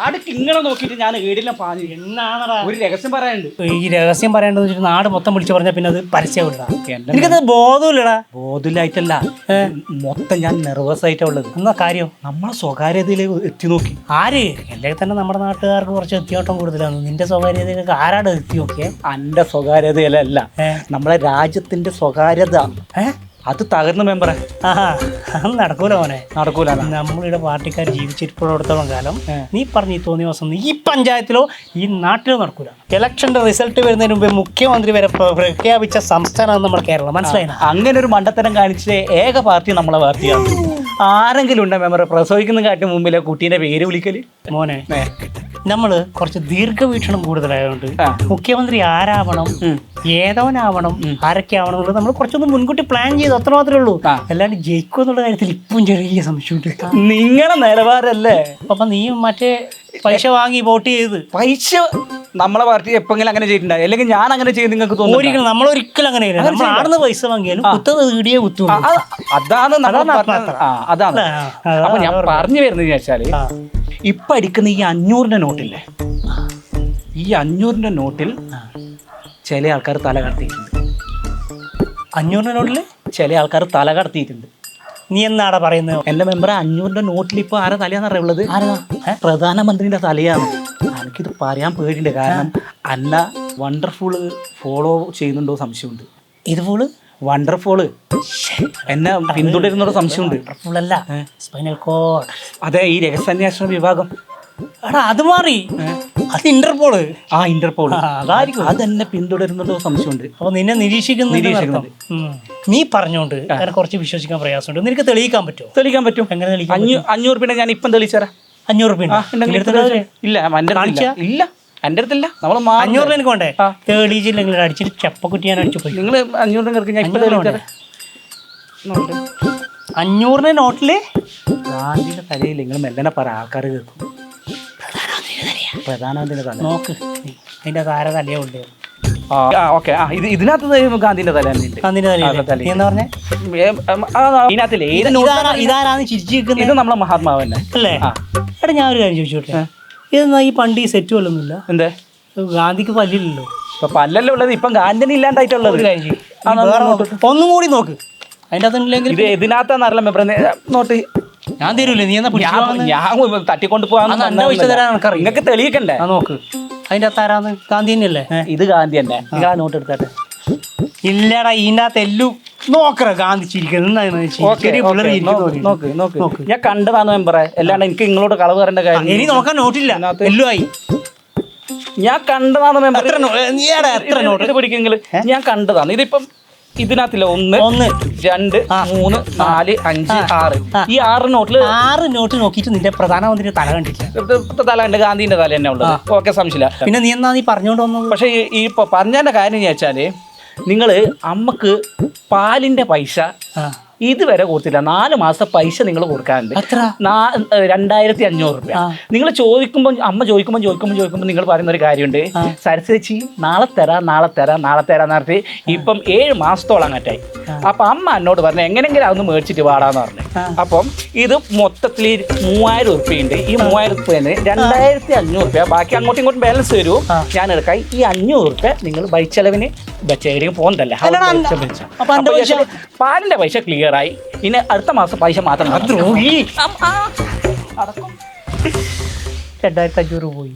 ആടക്ക് ഇങ്ങനെ നോക്കിയിട്ട് ഞാൻ വീടിനെ പാഞ്ഞു. എന്നാണടാ ഒരു രഹസ്യം പറയാനുണ്ട്. ഈ രഹസ്യം പറയേണ്ടത് വെച്ചിട്ട് നാട് മൊത്തം വിളിച്ചു പറഞ്ഞാൽ പിന്നെ അത് പരസ്യമില്ല. എനിക്കത് ബോധമില്ലടാ. ബോധമില്ലായിട്ടല്ല, മൊത്തം ഞാൻ നെർവസ് ആയിട്ടാ ഉള്ളത്. എന്നാ കാര്യം? നമ്മളെ സ്വകാര്യതയിലേക്ക് എത്തി നോക്കി. ആര്? അല്ലെങ്കിൽ തന്നെ നമ്മുടെ നാട്ടുകാർക്ക് കുറച്ച് എത്തിയോട്ടം കൂടുതലാണ്. നിന്റെ സ്വകാര്യതയിലേക്ക് ആരാണ് എത്തി നോക്കിയേ? എന്റെ സ്വകാര്യതയിലല്ല, നമ്മളെ രാജ്യത്തിന്റെ സ്വകാര്യത അത് തകർന്ന മെമ്പറെ. അത് നടക്കൂല മോനെ, നടക്കൂല. നമ്മളിവിടെ പാർട്ടിക്കാർ ജീവിച്ചിരിപ്പോഴത്തോളം കാലം നീ പറഞ്ഞ് തോന്നിയ ദിവസം ഈ പഞ്ചായത്തിലോ ഈ നാട്ടിലോ നടക്കൂല. ഇലക്ഷന്റെ റിസൾട്ട് വരുന്നതിന് മുമ്പ് മുഖ്യമന്ത്രി വരെ പ്രഖ്യാപിച്ച സംസ്ഥാനമാണ് നമ്മുടെ കേരളം. മനസ്സിലായി? അങ്ങനെ ഒരു മണ്ടത്തരം കാണിച്ച ഏക പാർട്ടി നമ്മളെ പാർട്ടിയാണ്. ആരെങ്കിലും ഉണ്ടോ മെമ്പറെ പ്രസവിക്കുന്ന കാട്ടിന് മുമ്പിലെ കുട്ടീന്റെ പേര് വിളിക്കല്? മോനെ, നമ്മള് കുറച്ച് ദീർഘവീക്ഷണം കൂടുതലായതുകൊണ്ട് മുഖ്യമന്ത്രി ആരാവണം, ഏതവനാവണം, ആരൊക്കെ ആവണം എന്നുള്ളത് നമ്മൾ കുറച്ചൊന്ന് മുൻകൂട്ടി പ്ലാൻ ചെയ്തു, അത്ര മാത്രമേ ഉള്ളൂ. അല്ലാണ്ട് ജയിക്കും എന്നുള്ള കാര്യത്തിൽ ഇപ്പം ചെറിയ സംശയമുണ്ട്. നിങ്ങളെ നിലവാരല്ലേ? അപ്പൊ നീ മറ്റേ പൈസ വാങ്ങി വോട്ട് ചെയ്ത് പൈസ നമ്മളെ പാർട്ടി എപ്പെങ്കിലും അങ്ങനെ ചെയ്തിട്ടുണ്ടാവും, അല്ലെങ്കിൽ ഞാൻ അങ്ങനെ ചെയ്ത് നിങ്ങൾക്ക് തോന്നുന്നു? ഒരിക്കലും നമ്മളൊരിക്കലും അങ്ങനെ നമ്മൾ ആടുന്ന് പൈസ വാങ്ങിയാലും കുത്തുന്നത് ഇടിയേ കുത്തു. അതാണ് അതാണ്. അപ്പൊ ഞാൻ പറഞ്ഞു വരുന്നത് വെച്ചാല്, ഇപ്പൊ അടിക്കുന്ന ഈ 500-ന്റെ നോട്ടില്ലേ, ഈ 500-ന്റെ നോട്ടിൽ ചില ആൾക്കാർ തല കടത്തിയിട്ടുണ്ട്. 500-ന്റെ നോട്ടില് ചില ആൾക്കാർ തല കടത്തിയിട്ടുണ്ട്. നീ എന്നാടാ പറയുന്നത്? എന്റെ മെമ്പറെ, 500-ന്റെ നോട്ടിൽ ഇപ്പൊ ആരാ തലയാന്ന് അറിയുള്ളത്? പ്രധാനമന്ത്രിയുടെ തലയാണ്. എനിക്കിത് പറയാൻ പേടിയുണ്ട്, കാരണം അല്ല വണ്ടർഫുൾ ഫോളോ ചെയ്യുന്നുണ്ടോ സംശയമുണ്ട്. ഇത് ഫുള്ള് വണ്ടർഫുള് എന്നെ പിന്തുടരുന്നൊരു സംശയമുണ്ട്. അല്ല, സ്പൈനൽ കോഡ്. അതെ, ഈ രഹസ്യാന്വേഷണ വിഭാഗം. എടാ അത് മാറി, അത് ഇന്റർപോള്. ഇന്റർപോള് അതായിരിക്കും. അതെന്നെ പിന്തുടരുന്നുണ്ടോ സംശയമുണ്ട്. അപ്പൊ നിന്നെ നിരീക്ഷിക്കുന്നുണ്ട്. നീ പറഞ്ഞോണ്ട് അങ്ങനെ കുറച്ച് വിശ്വസിക്കാൻ പ്രയാസമുണ്ട്. നിനക്ക് തെളിയിക്കാൻ പറ്റുമോ? തെളിയിക്കാൻ പറ്റും. എങ്ങനെ തെളിയിക്കാൻ? 500 രൂപ ഞാൻ ഇപ്പം തെളിയിച്ചേരാ. 500 രൂപ ഇല്ല, ഇല്ല എന്റെ അടുത്തില്ല. നമ്മൾ 500 എനിക്ക് വേണ്ടേ? തെളിയിച്ചില്ലെങ്കിൽ അടിച്ചിട്ട് ചെപ്പക്കുറ്റി ഞാൻ അടിച്ചു പോയി. നിങ്ങൾ 500 കിടക്കും, ഞാൻ ഇപ്പൊ തെളിയിച്ചേരാ. 500-ന്റെ നോട്ടില് ഗാന്ധിയുടെ തലയിൽ നിങ്ങൾ മെല്ലനെ പറ, ആൾക്കാർ കേൾക്കും. പ്രധാനമന്ത്രിയുടെ തല നോക്ക്, അതിന്റെ താര തലയേ ഉണ്ട്. ഓക്കെ, ഇതിനകത്ത് ഗാന്ധിന്റെ തല തന്നെ ഉണ്ട്. എന്താ പറഞ്ഞേ? ഇതിനകത്തില്ലേ ഇതാരാന്ന് ചിരിച്ചിരിക്കുന്നത്? ഇത് നമ്മളെ മഹാത്മാവല്ലേ അല്ലേ? എടാ ഞാൻ ഒരു കാര്യം ചോദിച്ചോട്ടെ, ഇതെന്നാ ഈ പണ്ട് ഈ സെറ്റ് വല്ലൊന്നുമില്ല? എന്തേ? ഗാന്ധിക്ക് പല്ലില്ലല്ലോ. ഇപ്പൊ പല്ലല്ലേ ഉള്ളത്, ഇപ്പം ഗാന്ധിന് ഇല്ലാണ്ടായിട്ടുള്ളത്. ഒന്നും കൂടി നോക്ക്, അതിന്റെ അകത്തില്ലെങ്കിൽ. ഇത് ഇതിനകത്താന്നറിയില്ല മെമ്പറെ നോട്ട്. ഞാൻ തരൂല്ലേ? നീ എന്നാ ഞാൻ തട്ടിക്കൊണ്ട് പോകാൻ നിങ്ങൾക്ക് തെളിയിക്കണ്ടേ? നോക്ക്, അതിന്റെ അകത്ത് ആരാന്ന്? ഗാന്ധി തന്നെയല്ലേ? ഇത് ഗാന്ധി തന്നെ. നിങ്ങൾ ആ നോട്ട് എടുത്താട്ടെ. ഇല്ലടാ, ഇതിന്റെ അകത്ത് എല്ലാം നോക്കറ ഗാന്ധി ചിരിക്കുന്നത്. ഞാൻ കണ്ടതാണ് മെമ്പറെ, അല്ലാണ്ട് എനിക്ക് നിങ്ങളോട് കളവ് പറയേണ്ട കാര്യം. ഇനി നോക്കാൻ നോട്ടില്ല, എല്ലാം ആയി. ഞാൻ കണ്ടതാണ് മെമ്പർ. എത്ര നോട്ട് പിടിക്കെങ്കിൽ ഞാൻ കണ്ടതാണ്. ഇതിപ്പം ഇതിനകത്തില്ല 1 2 3 4 5 6 ഈ 6 നോട്ടില് 6 നോട്ട് നോക്കിയിട്ട് നിന്റെ പ്രധാനമന്ത്രിയുടെ തല കണ്ടില്ല. തല ഉണ്ട്, ഗാന്ധിന്റെ തല തന്നെ ഉള്ളത്. ഓക്കെ, സംശയമില്ല. പിന്നെ നീ എന്നാ നീ പറഞ്ഞോണ്ട് വന്നത്? പക്ഷെ ഈ ഇപ്പൊ പറഞ്ഞതിന്റെ കാര്യം എന്ന് വെച്ചാല്, നിങ്ങള് അമ്മക്ക് പാലിന്റെ പൈസ ഇതുവരെ കൊടുത്തില്ല. 4 മാസം പൈസ നിങ്ങൾ കൊടുക്കാറുണ്ട്. 2500 രൂപ. നിങ്ങൾ ചോദിക്കുമ്പോൾ അമ്മ ചോദിക്കുമ്പോൾ നിങ്ങൾ പറയുന്ന ഒരു കാര്യമുണ്ട്, സരസ്വതി നാളെ തരാം നടത്തി ഇപ്പം 7 മാസത്തോളം അങ്ങറ്റായി. അപ്പൊ അമ്മ എന്നോട് പറഞ്ഞു എങ്ങനെങ്കിലും അതൊന്ന് മേടിച്ചിട്ട് പാടാന്ന് പറഞ്ഞു. അപ്പം ഇത് മൊത്തത്തിൽ 3000 രൂപയുണ്ട്. ഈ 3000 രൂപ 2500 രൂപ, ബാക്കി അങ്ങോട്ടും ഇങ്ങോട്ടും ബാലൻസ് തരൂ, ഞാൻ എടുക്കാം. ഈ 500 രൂപ നിങ്ങൾ ബൈക്ക് ചെലവിന് എവിടെയും പോകുന്നതല്ലേ. പാലിന്റെ പൈസ ക്ലിയർ ആയി. ഇനി അടുത്ത മാസം പൈസ മാത്രം 2500 പോയി.